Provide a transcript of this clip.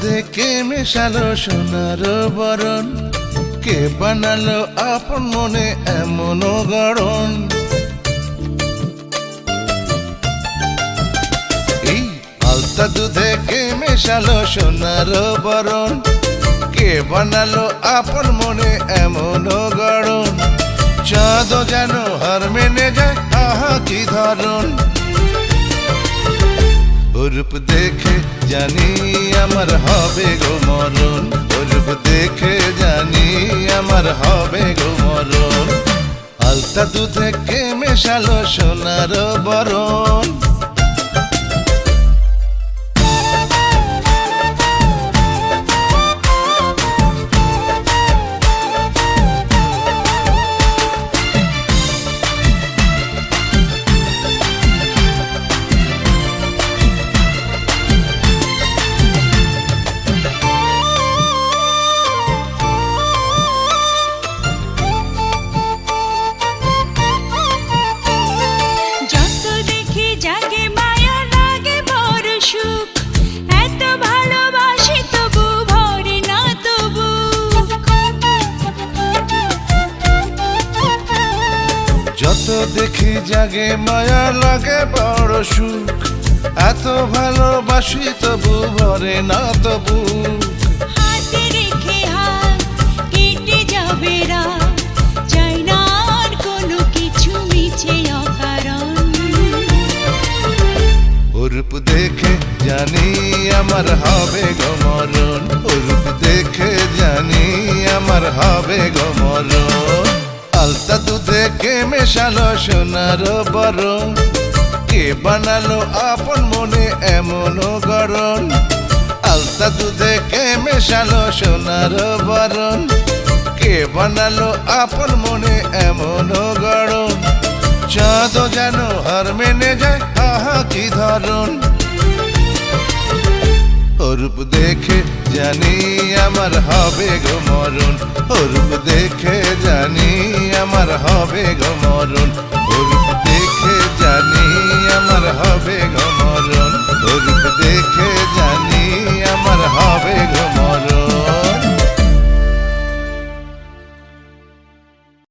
দুধে কে মেশালো সোনার বরণ, কে বানালো আপন মনে এমন গড়ন। এই আলতা দুধে কে মেশালো সোনার বরণ, কে বানালো আপন মনে এমন গড়ন। চাঁদ যেন হার মেনে যায়, আহা কি ধরন। রূপ দেখে জানি আমার হবে গো মরণ, রূপ দেখে জানি আমার হবে গো মরণ। আলতা দুধে কে মেশালো সোনার বরণ। যত দেখি জাগে মায়া লাগে বড় সুখ, এত ভালোবাসি তবু ভরে না তবু। হাতে রেখে হাত কেটে যাবে রাত, চাই না আর কোনো কিছু মিছে অকারণ। রূপ দেখে জানি আমার হবে গো মরণ, রূপ দেখে জানি আমার হবে গো মরণ। আলতা দুধে কে মেশালো সোনার বরণ, কে বানালো আপন মনে এমন গড়ন। আলতা দুধে কে মেশালো সোনার বরণ, কে বানালো আপন মনে এমন গড়ন। চাঁদ যেন হার মেনে যায়, আহা কি ধরন। রূপ দেখে জানি আমার হবে গো মরণ, রূপ দেখে জানি আমার হবে গো মরণ।